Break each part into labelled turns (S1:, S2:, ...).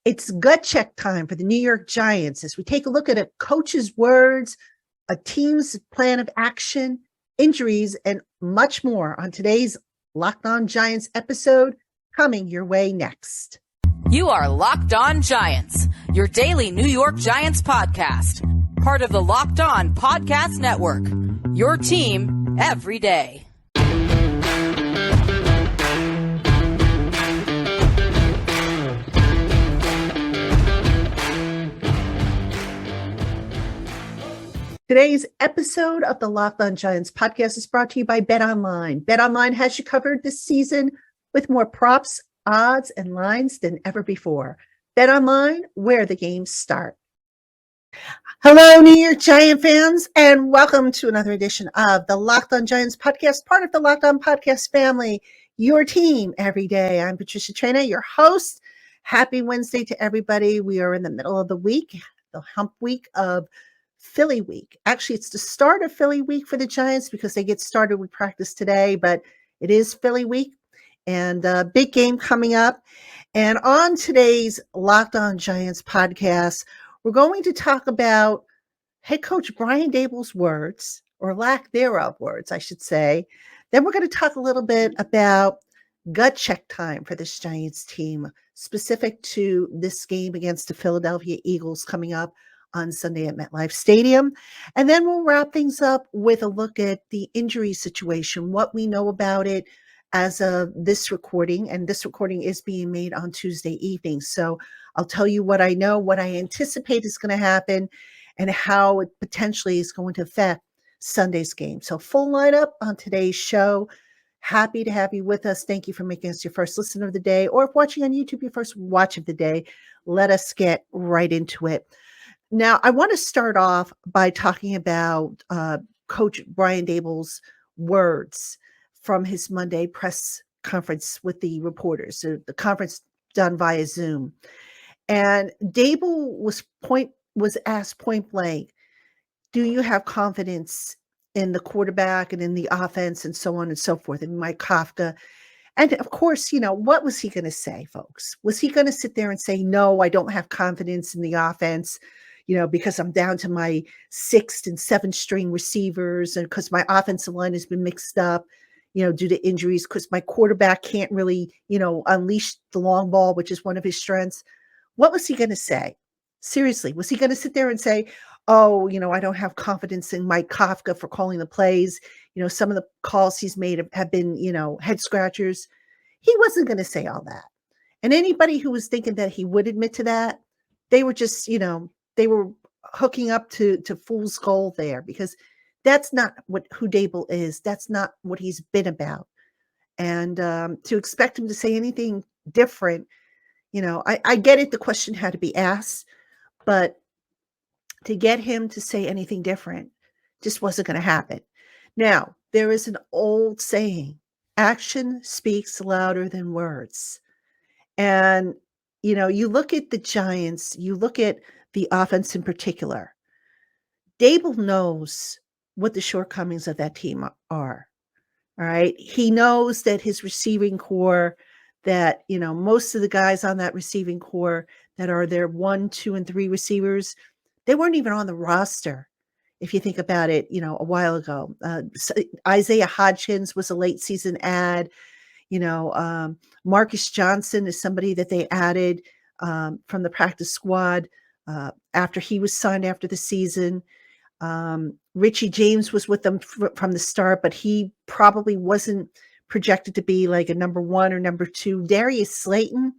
S1: It's gut check time for the New York Giants as we take a look at a coach's words, a team's plan of action, injuries, and much more on today's LockedOn Giants episode coming your way next.
S2: You are Locked On Giants, your daily New York Giants podcast, part of the Locked On Podcast Network, your team every day.
S1: Today's episode of the LockedOn Giants podcast is brought to you by BetOnline. BetOnline has you covered this season with more props, odds, and lines than ever before. BetOnline, where the games start. Hello, New York Giant fans, and welcome to another edition of the LockedOn Giants podcast, part of the LockedOn Podcast family, your team every day. I'm Patricia Traina, your host. Happy Wednesday to everybody. We are in the middle of the week, the hump week of Philly week. Actually, it's the start of Philly week for the Giants because they get started with practice today, but it is Philly week and a big game coming up. And on today's LockedOn Giants podcast, we're going to talk about head coach Broan Daboll's words, or lack thereof words, I should say. Then we're going to talk a little bit about gut check time for this Giants team, specific to this game against the Philadelphia Eagles coming up on Sunday at MetLife Stadium. And then we'll wrap things up with a look at the injury situation, what we know about it as of this recording. And this recording is being made on Tuesday evening. So I'll tell you what I know, what I anticipate is going to happen, and how it potentially is going to affect Sunday's game. So full lineup on today's show. Happy to have you with us. Thank you for making us your first listen of the day, or if watching on YouTube, your first watch of the day. Let us get right into it. Now, I want to start off by talking about Coach Broan Daboll's words from his Monday press conference with the reporters, the conference done via Zoom. And Daboll was asked point blank, do you have confidence in the quarterback and in the offense and so on and so forth, and Mike Kafka? And of course, what was he going to say, folks? Was he going to sit there and say, no, I don't have confidence in the offense, because I'm down to my sixth and seventh string receivers, and because my offensive line has been mixed up, due to injuries, because my quarterback can't really, unleash the long ball, which is one of his strengths. What was he going to say? Seriously, was he going to sit there and say, oh, I don't have confidence in Mike Kafka for calling the plays? Some of the calls he's made have been, head scratchers. He wasn't going to say all that. And anybody who was thinking that he would admit to that, they were just, they were hooking up to fool's gold there, because that's not who Daboll is. That's not what he's been about. And to expect him to say anything different, I get it. The question had to be asked, but to get him to say anything different just wasn't going to happen. Now, there is an old saying, action speaks louder than words. And, you look at the Giants, you look at the offense in particular. Daboll knows what the shortcomings of that team are. All right. He knows that his receiving core, that, most of the guys on that receiving core that are their 1, 2, and 3 receivers, they weren't even on the roster. If you think about it, a while ago, Isaiah Hodgins was a late season ad. Marcus Johnson is somebody that they added from the practice squad after he was signed after the season. Richie James was with them from the start, but he probably wasn't projected to be like a number 1 or number 2. Darius Slayton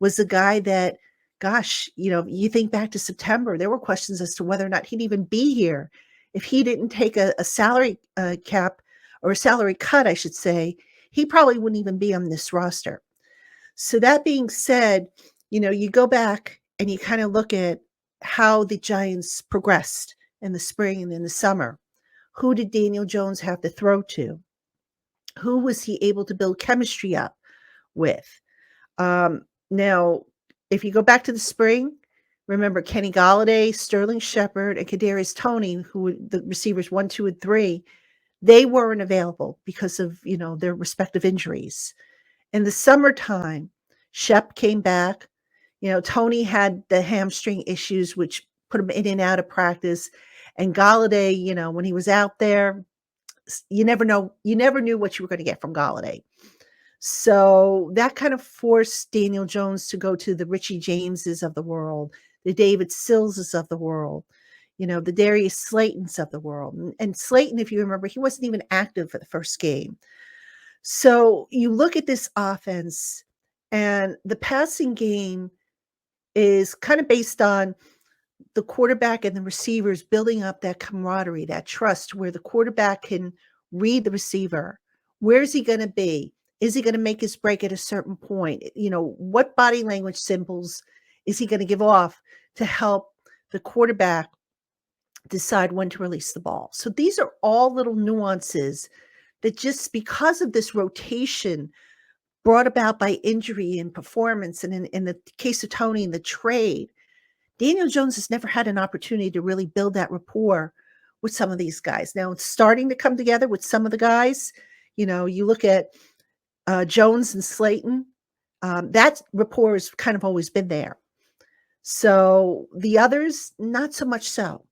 S1: was a guy that, gosh, you think back to September, there were questions as to whether or not he'd even be here if he didn't take a salary cap, or a salary cut, I should say. He probably wouldn't even be on this roster. So that being said, you go back and you kind of look at how the Giants progressed in the spring and in the summer. Who did Daniel Jones have to throw to? Who was he able to build chemistry up with? Now, if you go back to the spring, remember Kenny Golladay, Sterling Shepard, and Kadarius Toney, who were the receivers 1, 2, and 3, they weren't available because of, their respective injuries. In the summertime, Shep came back. Tony had the hamstring issues, which put him in and out of practice. And Galladay, when he was out there, you never knew what you were going to get from Galladay. So that kind of forced Daniel Jones to go to the Richie Jameses of the world, the David Sillses of the world, the Darius Slaytons of the world. And Slayton, if you remember, he wasn't even active for the first game. So you look at this offense, and the passing game is kind of based on the quarterback and the receivers building up that camaraderie, that trust, where the quarterback can read the receiver. Where is he going to be? Is he going to make his break at a certain point? What body language symbols is he going to give off to help the quarterback decide when to release the ball? So these are all little nuances that, just because of this rotation brought about by injury and performance, and in the case of Tony and the trade, Daniel Jones has never had an opportunity to really build that rapport with some of these guys. Now it's starting to come together with some of the guys. You look at Jones and Slayton. That rapport has kind of always been there. So the others, not so much so.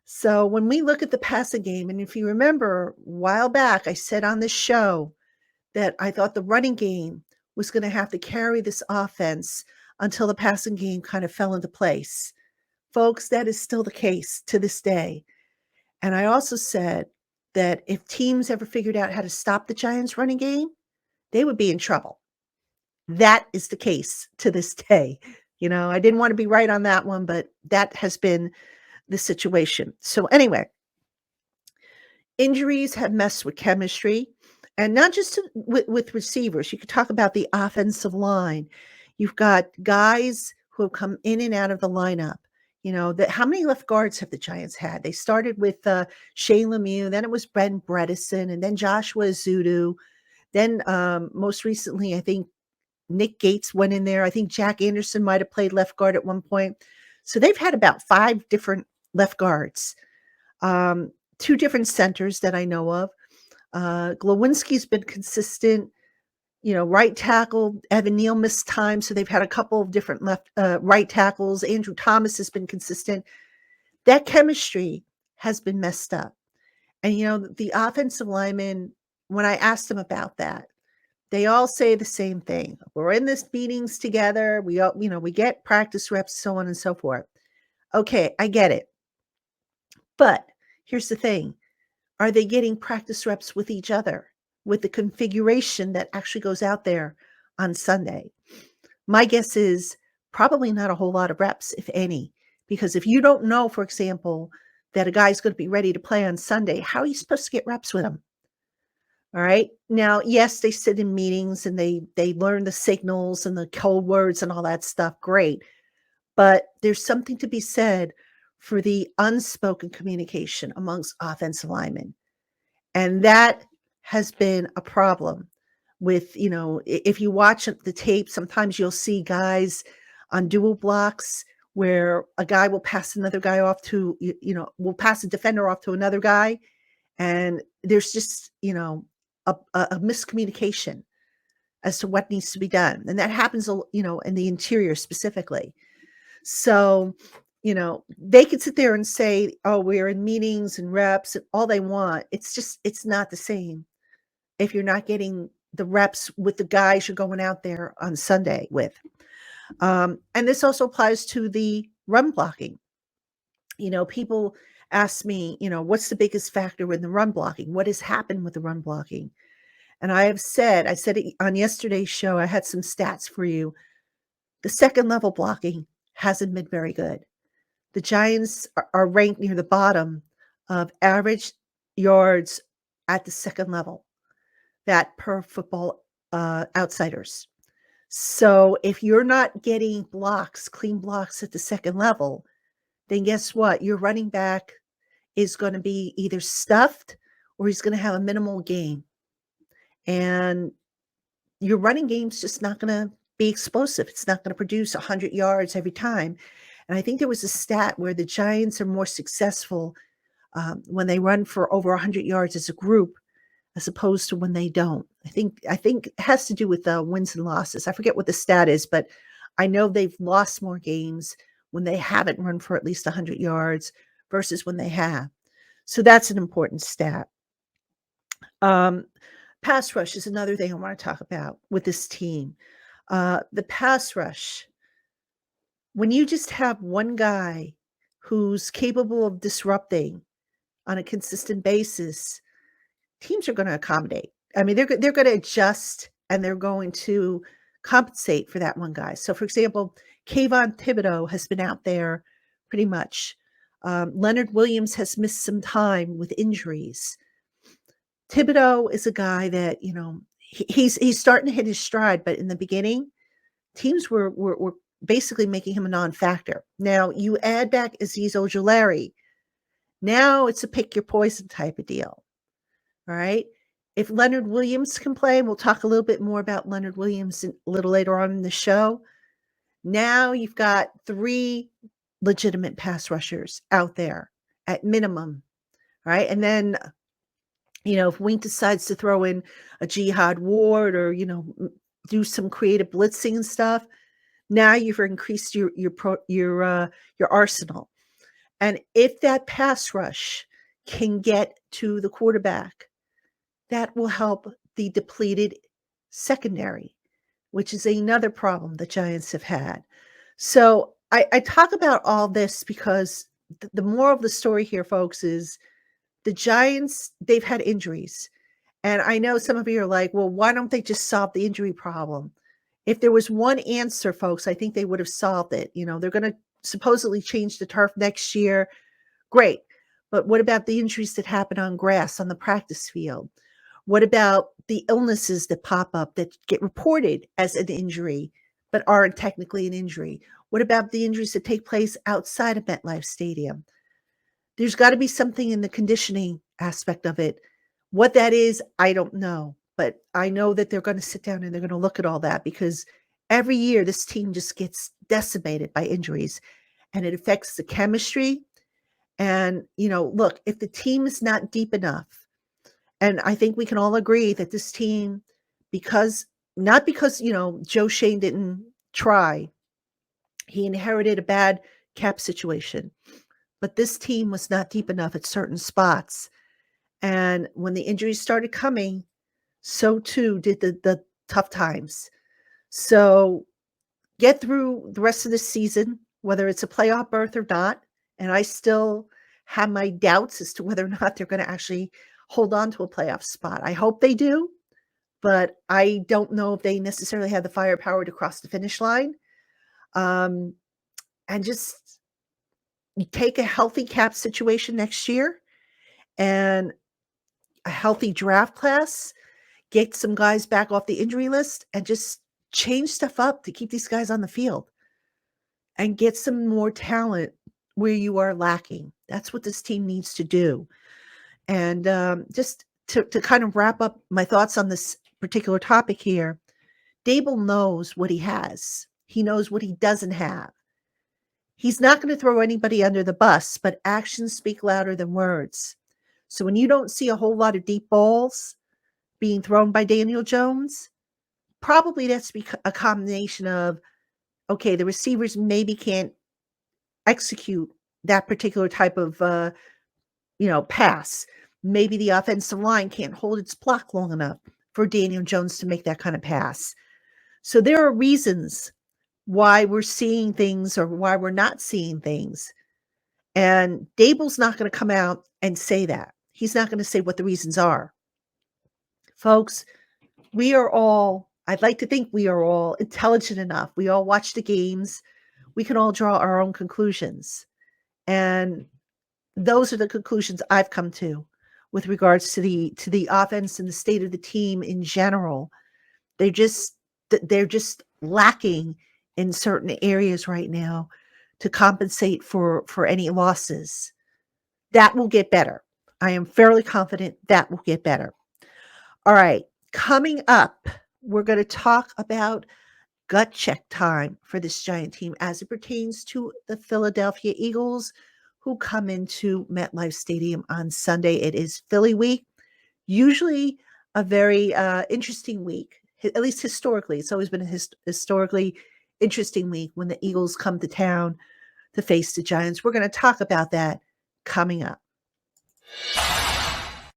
S1: So when we look at the passing game, and if you remember a while back, I said on this show that I thought the running game was going to have to carry this offense until the passing game kind of fell into place. Folks, that is still the case to this day. And I also said that if teams ever figured out how to stop the Giants' running game, they would be in trouble. That is the case to this day. I didn't want to be right on that one, but that has been the situation. So anyway, injuries have messed with chemistry, and not just with receivers. You could talk about the offensive line. You've got guys who have come in and out of the lineup. How many left guards have the Giants had? They started with Shane Lemieux, then it was Ben Bredesen, and then Joshua Zudu. Then most recently, I think Nick Gates went in there. I think Jack Anderson might have played left guard at one point. So they've had about 5 different left guards, 2 different centers that I know of. Glowinski's been consistent. Right tackle, Evan Neal missed time, so they've had a couple of different right tackles. Andrew Thomas has been consistent. That chemistry has been messed up. And, the offensive linemen, when I asked them about that, they all say the same thing. We're in this meetings together. We all, we get practice reps, so on and so forth. Okay, I get it. But here's the thing. Are they getting practice reps with each other, with the configuration that actually goes out there on Sunday? My guess is probably not a whole lot of reps, if any, because if you don't know, for example, that a guy's going to be ready to play on Sunday, how are you supposed to get reps with him? All right. Now, yes, they sit in meetings and they learn the signals and the code words and all that stuff. Great. But there's something to be said for the unspoken communication amongst offensive linemen. And that has been a problem with, if you watch the tape, sometimes you'll see guys on dual blocks where a guy will pass another guy off to, will pass a defender off to another guy. And there's just, a miscommunication as to what needs to be done. And that happens, in the interior specifically. So, they could sit there and say, oh, we're in meetings and reps and all they want. It's not the same if you're not getting the reps with the guys you're going out there on Sunday with. And this also applies to the run blocking. People ask me, what's the biggest factor in the run blocking? What has happened with the run blocking? And I said it on yesterday's show, I had some stats for you. The second level blocking hasn't been very good. The Giants are ranked near the bottom of average yards at the second level, that per Football Outsiders. So if you're not getting clean blocks at the second level, then guess what? Your running back is going to be either stuffed or he's going to have a minimal gain. And your running game's just not going to be explosive. It's not going to produce 100 yards every time. And I think there was a stat where the Giants are more successful when they run for over 100 yards as a group, as opposed to when they don't. I think it has to do with wins and losses. I forget what the stat is, but I know they've lost more games when they haven't run for at least 100 yards versus when they have. So that's an important stat. Um, Pass rush is another thing I want to talk about with this team. The pass rush, when you just have one guy who's capable of disrupting on a consistent basis, teams are going to accommodate. I mean, they're going to adjust and they're going to compensate for that one guy. So, for example, Kayvon Thibodeau has been out there pretty much. Leonard Williams has missed some time with injuries. Thibodeau is a guy that he's starting to hit his stride, but in the beginning, teams were basically making him a non-factor. Now you add back Azeez Ojulari. Now it's a pick your poison type of deal. All right. If Leonard Williams can play, and we'll talk a little bit more about Leonard Williams a little later on in the show. Now you've got 3 legitimate pass rushers out there at minimum. Right. And then, if Wink decides to throw in a Jihad Ward or, do some creative blitzing and stuff, now you've increased your arsenal. And if that pass rush can get to the quarterback, that will help the depleted secondary, which is another problem the Giants have had. So I talk about all this because the moral of the story here, folks, is the Giants, they've had injuries. And I know some of you are like, well, why don't they just solve the injury problem? If there was one answer, folks, I think they would have solved it. They're going to supposedly change the turf next year. Great. But what about the injuries that happen on grass, on the practice field? What about the illnesses that pop up that get reported as an injury, but aren't technically an injury? What about the injuries that take place outside of MetLife Stadium? There's got to be something in the conditioning aspect of it. What that is, I don't know. But I know that they're going to sit down and they're going to look at all that because every year this team just gets decimated by injuries and it affects the chemistry. And, look, if the team is not deep enough, and I think we can all agree that this team, not because, Joe Shane didn't try, he inherited a bad cap situation, but this team was not deep enough at certain spots. And when the injuries started coming, so too did the tough times. So get through the rest of the season, whether it's a playoff berth or not. And I still have my doubts as to whether or not they're going to actually hold on to a playoff spot. I hope they do, but I don't know if they necessarily have the firepower to cross the finish line. And just take a healthy cap situation next year and a healthy draft class, get some guys back off the injury list and just change stuff up to keep these guys on the field and get some more talent where you are lacking. That's what this team needs to do. And just to kind of wrap up my thoughts on this particular topic here, Daboll knows what he has. He knows what he doesn't have. He's not going to throw anybody under the bus, but actions speak louder than words. So when you don't see a whole lot of deep balls being thrown by Daniel Jones, probably that's a combination of, okay, the receivers maybe can't execute that particular type of, pass. Maybe the offensive line can't hold its block long enough for Daniel Jones to make that kind of pass. So there are reasons why we're seeing things or why we're not seeing things. And Daboll's not going to come out and say that. He's not going to say what the reasons are. Folks, I'd like to think we are all intelligent enough. We all watch the games. We can all draw our own conclusions. And those are the conclusions I've come to with regards to the offense and the state of the team in general. They're just lacking in certain areas right now to compensate for any losses. That will get better. I am fairly confident that will get better. All right, coming up, we're going to talk about gut check time for this Giant team as it pertains to the Philadelphia Eagles, who come into MetLife Stadium on Sunday. It is Philly week, usually a very interesting week, at least historically. It's always been a historically interesting week when the Eagles come to town to face the Giants. We're going to talk about that coming up.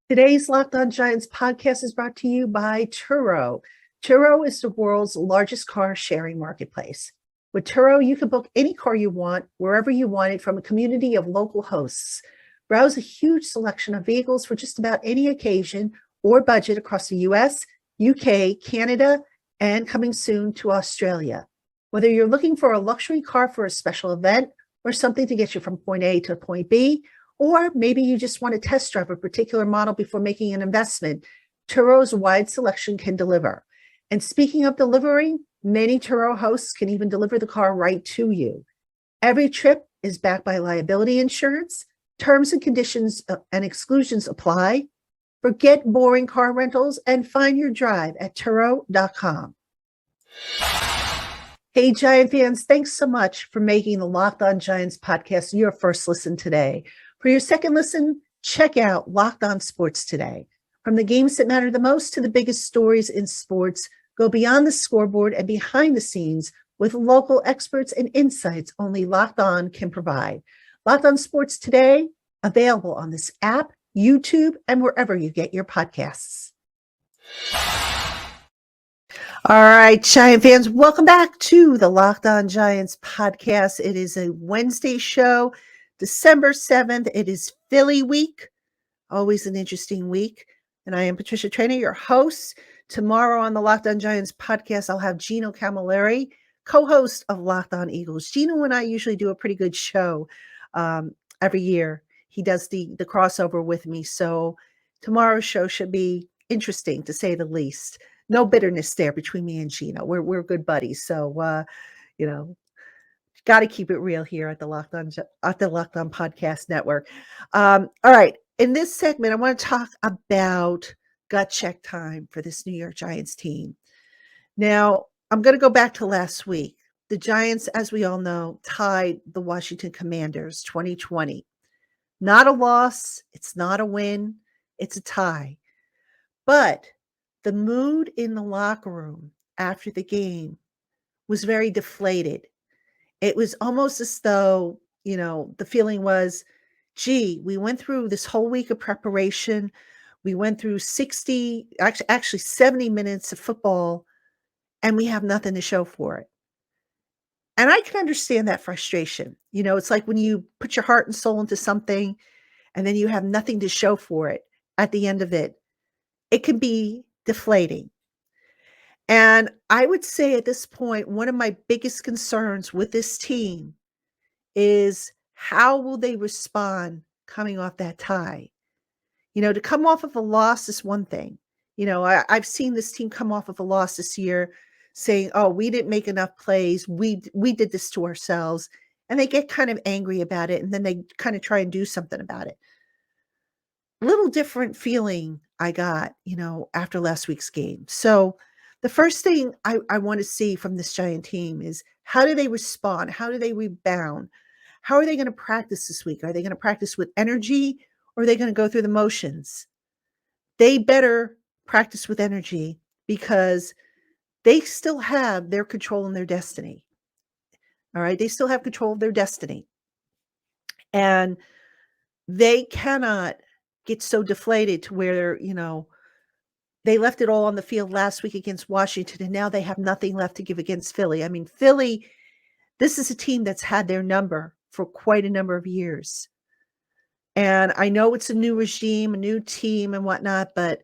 S1: Today's Locked On Giants podcast is brought to you by Turo. Turo is the world's largest car sharing marketplace. With Turo, you can book any car you want, wherever you want it, from a community of local hosts. Browse a huge selection of vehicles for just about any occasion or budget across the US, UK, Canada, and coming soon to Australia. Whether you're looking for a luxury car for a special event or something to get you from point A to point B, or maybe you just want to test drive a particular model before making an investment, Turo's wide selection can deliver. And speaking of delivery, many Turo hosts can even deliver the car right to you. Every trip is backed by liability insurance. Terms and conditions and exclusions apply. Forget boring car rentals and find your drive at Turo.com. Hey, Giant fans, thanks so much for making the Locked On Giants podcast your first listen today. For your second listen, check out Locked On Sports Today. From the games that matter the most to the biggest stories in sports, go beyond the scoreboard and behind the scenes with local experts and insights only Locked On can provide. Locked On Sports Today, available on this app, YouTube, and wherever you get your podcasts. All right, Giant fans, welcome back to the Locked On Giants podcast. It is a Wednesday show, December 7th. It is Philly week, always an interesting week. And I am Patricia Traynor, your host. Tomorrow on the Locked On Giants podcast, I'll have Gino Camilleri, co-host of Locked On Eagles. Gino and I usually do a pretty good show every year. He does the crossover with me. So tomorrow's show should be interesting, to say the least. No bitterness there between me and Gino. We're good buddies. So, got to keep it real here at the Locked On Podcast Network. All right. In this segment, I want to talk about gut check time for this New York Giants team. Now, I'm going to go back to last week. The Giants, as we all know, tied the Washington Commanders 2020. Not a loss. It's not a win. It's a tie. But the mood in the locker room after the game was very deflated. It was almost as though, the feeling was, gee, we went through this whole week of preparation. We went through 70 minutes of football, and we have nothing to show for it. And I can understand that frustration. It's like when you put your heart and soul into something, and then you have nothing to show for it at the end of it. It can be deflating. And I would say at this point, one of my biggest concerns with this team is how will they respond coming off that tie? To come off of a loss is one thing. I've seen this team come off of a loss this year saying, oh, we didn't make enough plays. We did this to ourselves. And they get kind of angry about it. And then they kind of try and do something about it. Little different feeling I got, after last week's game. So the first thing I want to see from this Giant team is, how do they respond? How do they rebound? How are they going to practice this week? Are they going to practice with energy, or are they going to go through the motions? They better practice with energy, because they still have their control in their destiny. All right. They still have control of their destiny. And they cannot get so deflated to where, they left it all on the field last week against Washington, and now they have nothing left to give against Philly. I mean, Philly, this is a team that's had their number for quite a number of years. And I know it's a new regime, a new team and whatnot, but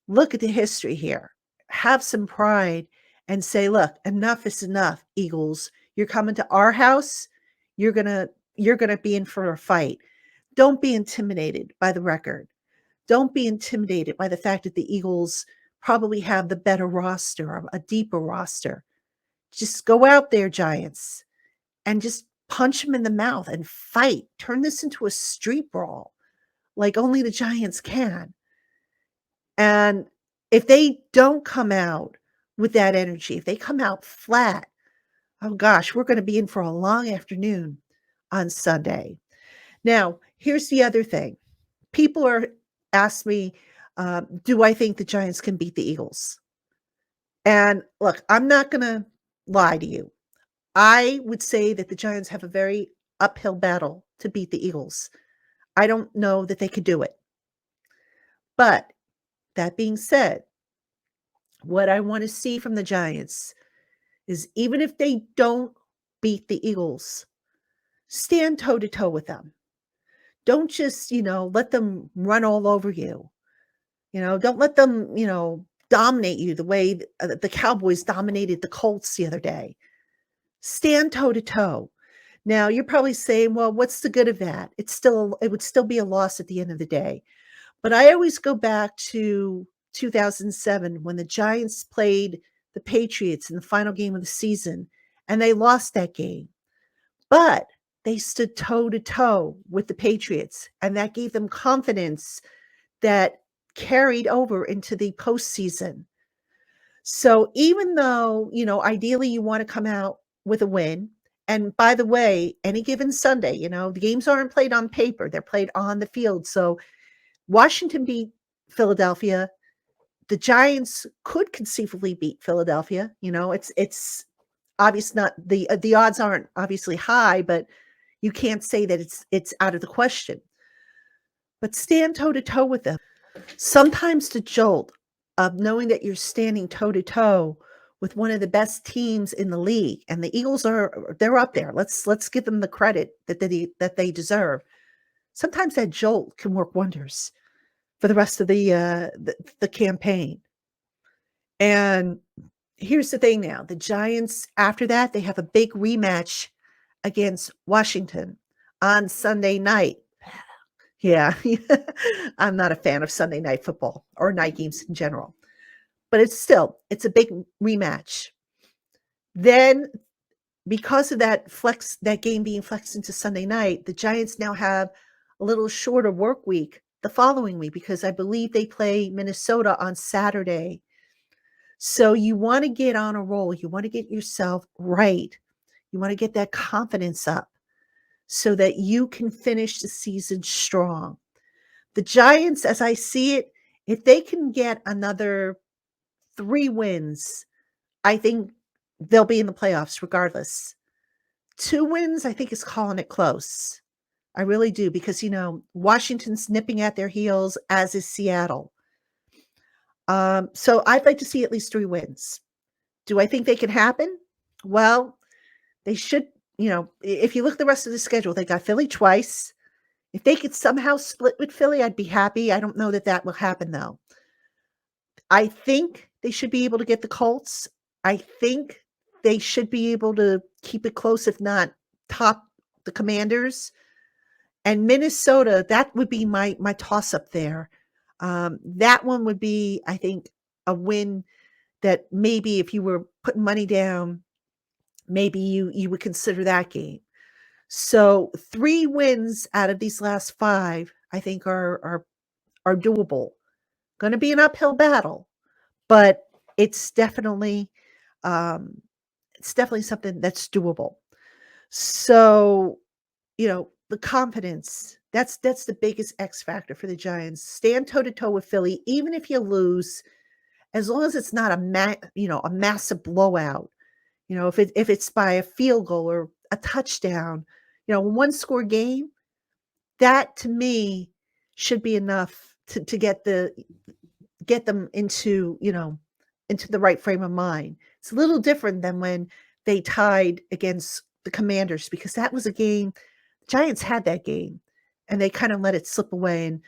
S1: look at the history here. Have some pride and say, look, enough is enough, Eagles. You're coming to our house. You're going to be in for a fight. Don't be intimidated by the record. Don't be intimidated by the fact that the Eagles probably have the better roster, a deeper roster. Just go out there, Giants, and just punch them in the mouth and fight. Turn this into a street brawl like only the Giants can. And if they don't come out with that energy, if they come out flat, oh gosh, we're going to be in for a long afternoon on Sunday. Now, here's the other thing. People are asking me, do I think the Giants can beat the Eagles? And look, I'm not going to lie to you. I would say that the Giants have a very uphill battle to beat the Eagles. I don't know that they could do it. But that being said, what I want to see from the Giants is even if they don't beat the Eagles, stand toe to toe with them. Don't just, let them run all over you. Don't let them, dominate you the way the Cowboys dominated the Colts the other day. Stand toe to toe. Now, you're probably saying, well, what's the good of that? It would still be a loss at the end of the day. But I always go back to 2007 when the Giants played the Patriots in the final game of the season, and they lost that game. But they stood toe to toe with the Patriots, and that gave them confidence that carried over into the postseason. So even though, ideally you want to come out with a win, and by the way, any given Sunday, the games aren't played on paper, they're played on the field. So Washington beat Philadelphia. The Giants could conceivably beat Philadelphia. It's obvious not the odds aren't obviously high, but you can't say that it's out of the question. But stand toe to toe with them. Sometimes the jolt of knowing that you're standing toe to toe with one of the best teams in the league, and the Eagles they're up there. Let's give them the credit that they deserve. Sometimes that jolt can work wonders for the rest of the campaign. And here's the thing now. The Giants, after that, they have a big rematch against Washington on Sunday night. Yeah, I'm not a fan of Sunday night football or night games in general, but it's a big rematch. Then, because of that game being flexed into Sunday night, the Giants now have a little shorter work week the following week because I believe they play Minnesota on Saturday. So you want to get on a roll. You want to get yourself right. You want to get that confidence up so that you can finish the season strong. The Giants, as I see it, if they can get another 3 wins, I think they'll be in the playoffs regardless. 2 wins, I think, is calling it close. I really do because, Washington's nipping at their heels, as is Seattle. So I'd like to see at least 3 wins. Do I think they can happen? Well, they should, if you look at the rest of the schedule, they got Philly twice. If they could somehow split with Philly, I'd be happy. I don't know that will happen, though. I think they should be able to get the Colts. I think they should be able to keep it close, if not top the Commanders. And Minnesota, that would be my toss-up there. That one would be, I think, a win that maybe if you were putting money down, maybe you would consider that game. So 3 wins out of these last 5, I think, are doable. Going to be an uphill battle, but it's definitely something that's doable. So, the confidence, that's the biggest X factor for the Giants. Stand toe to toe with Philly, even if you lose, as long as it's not a massive blowout. If it's by a field goal or a touchdown, a 1-score game, that to me should be enough to get them into the right frame of mind. It's a little different than when they tied against the Commanders because that was a game. Giants had that game and they kind of let it slip away. And,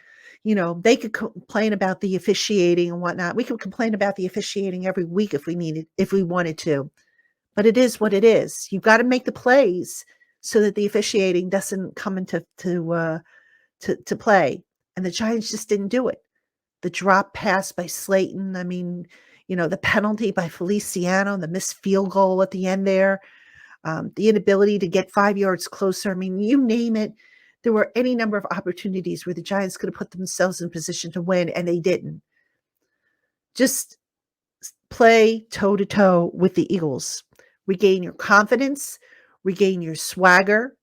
S1: they could complain about the officiating and whatnot. We could complain about the officiating every week if we wanted to, but it is what it is. You've got to make the plays so that the officiating doesn't come into to play. And the Giants just didn't do it. The drop pass by Slayton. I mean, the penalty by Feliciano, the missed field goal at the end there. The inability to get 5 yards closer. I mean, you name it. There were any number of opportunities where the Giants could have put themselves in position to win, and they didn't. Just play toe-to-toe with the Eagles. Regain your confidence. Regain your swagger.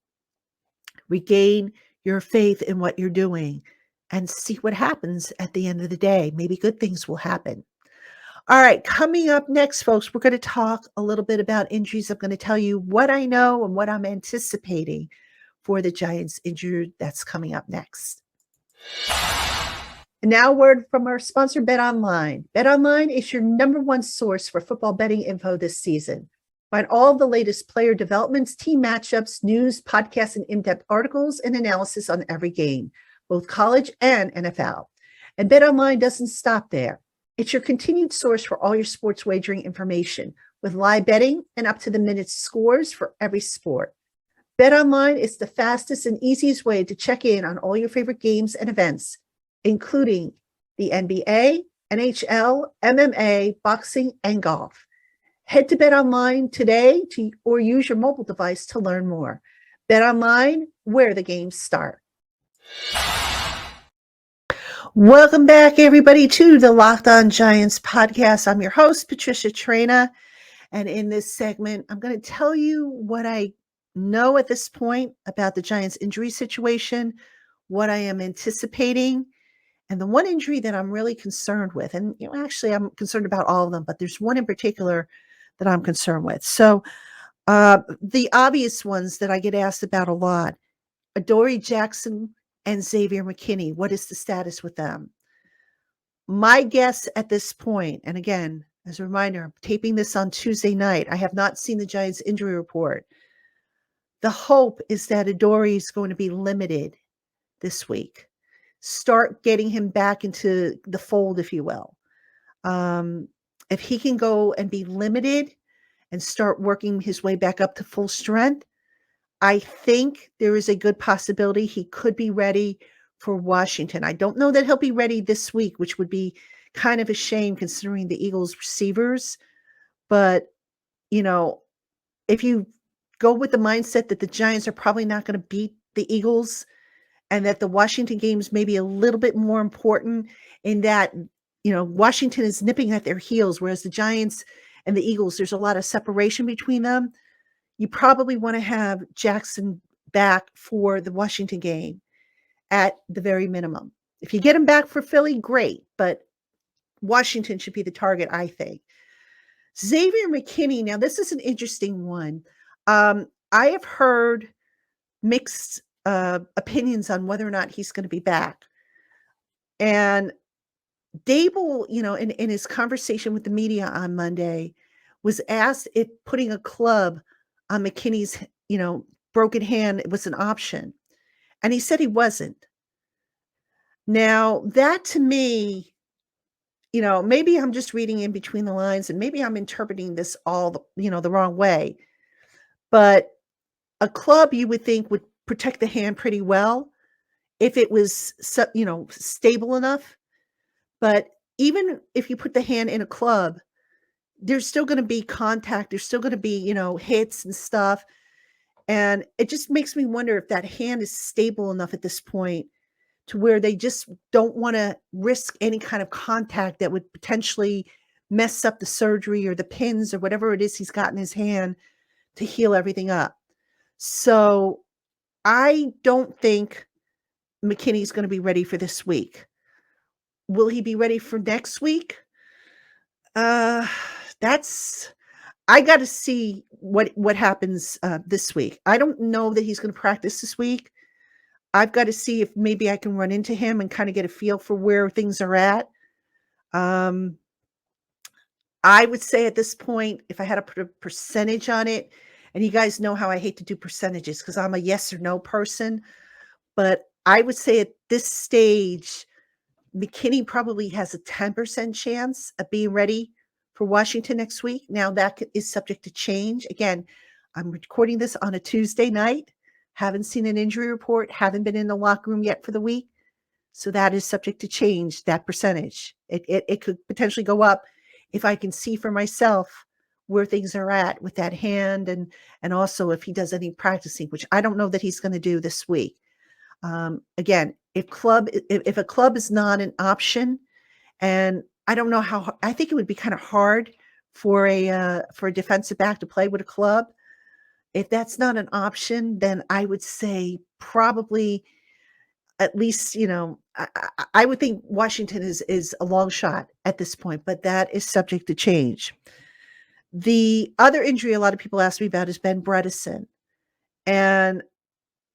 S1: Regain your faith in what you're doing. And see what happens at the end of the day. Maybe good things will happen. All right, coming up next, folks, we're going to talk a little bit about injuries. I'm going to tell you what I know and what I'm anticipating for the Giants injured that's coming up next. And now, a word from our sponsor, BetOnline. BetOnline is your number one source for football betting info this season. Find all the latest player developments, team matchups, news, podcasts, and in-depth articles and analysis on every game, both college and NFL. And BetOnline doesn't stop there. It's your continued source for all your sports wagering information with live betting and up-to-the-minute scores for every sport. BetOnline is the fastest and easiest way to check in on all your favorite games and events, including the NBA, NHL, MMA, boxing, and golf. Head to BetOnline today or use your mobile device to learn more. BetOnline, where the games start. Welcome back, everybody, to the LockedOn Giants podcast. I'm your host, Patricia Traina, and in this segment, I'm going to tell you what I know at this point about the Giants injury situation, what I am anticipating, and the one injury that I'm really concerned with. And actually, I'm concerned about all of them, but there's one in particular that I'm concerned with. So the obvious ones that I get asked about a lot, Adoree Jackson and Xavier McKinney. What is the status with them? My guess at this point, and again, as a reminder, I'm taping this on Tuesday night. I have not seen the Giants injury report. The hope is that Adoree is going to be limited this week. Start getting him back into the fold, if you will. If he can go and be limited and start working his way back up to full strength, I think there is a good possibility he could be ready for Washington. I don't know that he'll be ready this week, which would be kind of a shame considering the Eagles receivers. But, if you go with the mindset that the Giants are probably not going to beat the Eagles and that the Washington games may be a little bit more important in that, Washington is nipping at their heels, whereas the Giants and the Eagles, there's a lot of separation between them. You probably want to have Jackson back for the Washington game at the very minimum. If you get him back for Philly, great, but Washington should be the target, I think. Xavier McKinney, now this is an interesting one. I have heard mixed opinions on whether or not he's going to be back. And Daboll, in his conversation with the media on Monday, was asked if putting a club on McKinney's, broken hand was an option. And he said he wasn't. Now, that to me, maybe I'm just reading in between the lines and maybe I'm interpreting this all, the wrong way. But a club you would think would protect the hand pretty well if it was, stable enough. But even if you put the hand in a club, there's still going to be contact. There's still going to be, hits and stuff. And it just makes me wonder if that hand is stable enough at this point to where they just don't want to risk any kind of contact that would potentially mess up the surgery or the pins or whatever it is he's got in his hand to heal everything up. So I don't think McKinney's going to be ready for this week. Will he be ready for next week? I got to see what happens this week. I don't know that he's going to practice this week. I've got to see if maybe I can run into him and kind of get a feel for where things are at. I would say at this point, if I had to put a percentage on it, and you guys know how I hate to do percentages because I'm a yes or no person, but I would say at this stage, McKinney probably has a 10% chance of being ready for Washington next week. Now that is subject to change. Again, I'm recording this on a Tuesday night. Haven't seen an injury report. Haven't been in the locker room yet for the week. So that is subject to change, that percentage. It could potentially go up if I can see for myself where things are at with that hand and also if he does any practicing, which I don't know that he's going to do this week. Again, if a club is not an option, and I don't know how, I think it would be kind of hard for a defensive back to play with a club. If that's not an option, then I would say probably at least, I would think Washington is a long shot at this point, but that is subject to change. The other injury a lot of people ask me about is Ben Bredeson. And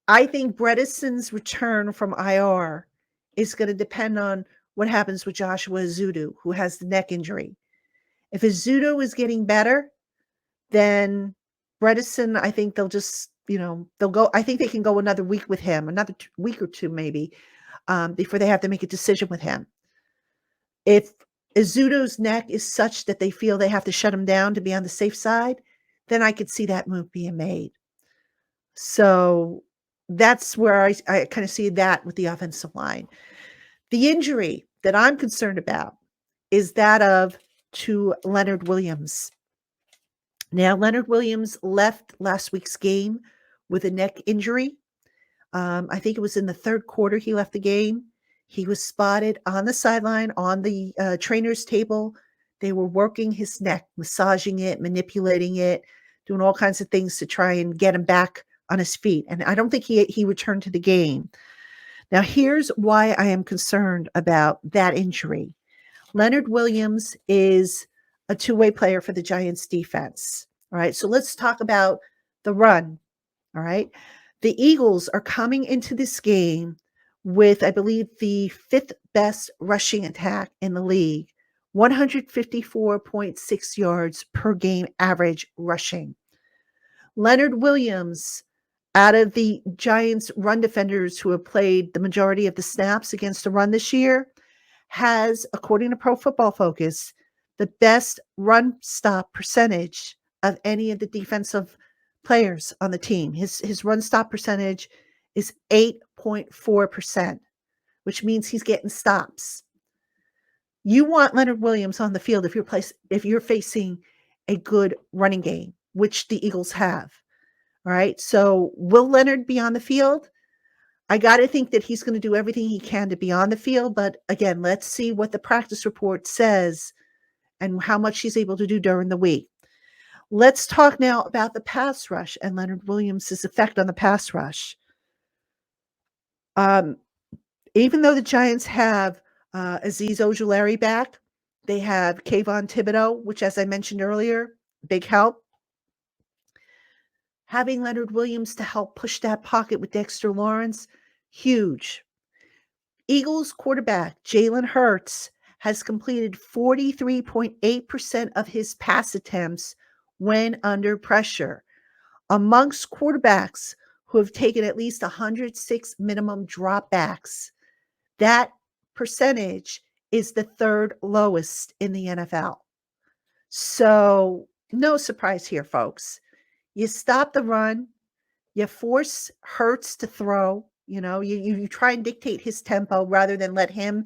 S1: I think Bredeson's return from IR is going to depend on what happens with Joshua Ezeudu, who has the neck injury. If Ezeudu is getting better, then Bredeson, I think they'll just, they'll go. I think they can go another week with him, another week or two maybe, before they have to make a decision with him. If Ezeudu's neck is such that they feel they have to shut him down to be on the safe side, then I could see that move being made. So that's where I kind of see that with the offensive line. The injury that I'm concerned about is that to Leonard Williams. Now, Leonard Williams left last week's game with a neck injury. I think it was in the third quarter he left the game. He was spotted on the sideline on the trainer's table. They were working his neck, massaging it, manipulating it, doing all kinds of things to try and get him back on his feet. And I don't think he returned to the game. Now, here's why I am concerned about that injury. Leonard Williams is a two-way player for the Giants defense. All right, so let's talk about the run. All right, the Eagles are coming into this game with, I believe, the fifth best rushing attack in the league, 154.6 yards per game average rushing. Leonard Williams, out of the Giants run defenders who have played the majority of the snaps against the run this year, has, according to Pro Football Focus, the best run stop percentage of any of the defensive players on the team. His run stop percentage is 8.4%, which means he's getting stops. You want Leonard Williams on the field if you're facing a good running game, which the Eagles have. All right. So will Leonard be on the field? I got to think that he's going to do everything he can to be on the field. But again, let's see what the practice report says and how much he's able to do during the week. Let's talk now about the pass rush and Leonard Williams' effect on the pass rush. Even though the Giants have Azeez Ojulari back, they have Kayvon Thibodeau, which, as I mentioned earlier, big help. Having Leonard Williams to help push that pocket with Dexter Lawrence, huge. Eagles quarterback Jalen Hurts has completed 43.8% of his pass attempts when under pressure. Amongst quarterbacks who have taken at least 106 minimum dropbacks, that percentage is the third lowest in the NFL. So no surprise here, folks. You stop the run, you force Hurts to throw, you try and dictate his tempo rather than let him,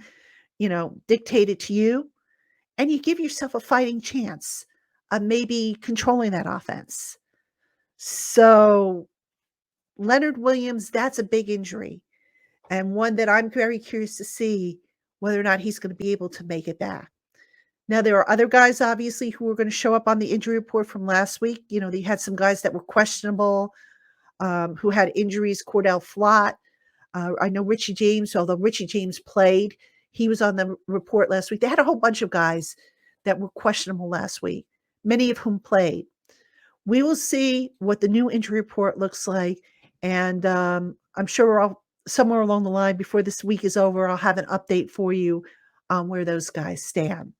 S1: dictate it to you. And you give yourself a fighting chance of maybe controlling that offense. So Leonard Williams, that's a big injury and one that I'm very curious to see whether or not he's going to be able to make it back. Now, there are other guys, obviously, who are going to show up on the injury report from last week. They had some guys that were questionable, who had injuries. Cordell Flott. I know Richie James, although Richie James played, he was on the report last week. They had a whole bunch of guys that were questionable last week, many of whom played. We will see what the new injury report looks like. And I'm sure somewhere along the line before this week is over, I'll have an update for you on where those guys stand.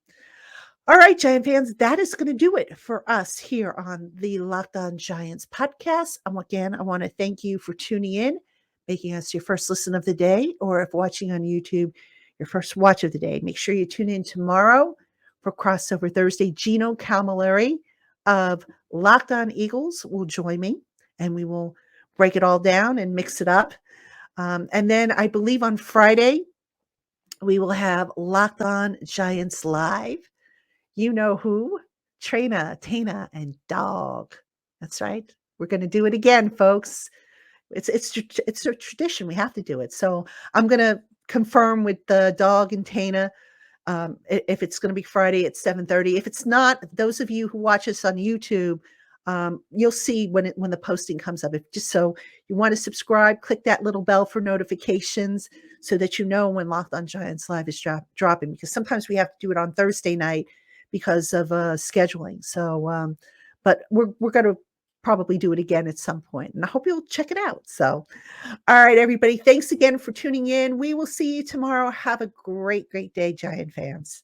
S1: All right, Giant fans, that is going to do it for us here on the LockedOn Giants podcast. Again, I want to thank you for tuning in, making us your first listen of the day, or if watching on YouTube, your first watch of the day. Make sure you tune in tomorrow for Crossover Thursday. Gino Camilleri of Locked On Eagles will join me, and we will break it all down and mix it up. And then I believe on Friday, we will have Locked On Giants Live. You know who? Trina, Tana, and Dog. That's right. We're going to do it again, folks. It's a tradition. We have to do it. So I'm going to confirm with the Dog and Tana if it's going to be Friday at 7:30. If it's not, those of you who watch us on YouTube, you'll see when the posting comes up. If just so you want to subscribe, click that little bell for notifications so that you know when Locked On Giants Live is dropping, because sometimes we have to do it on Thursday night because of scheduling. So, but we're going to probably do it again at some point, and I hope you'll check it out. So, all right, everybody, thanks again for tuning in. We will see you tomorrow. Have a great, great day, Giant fans.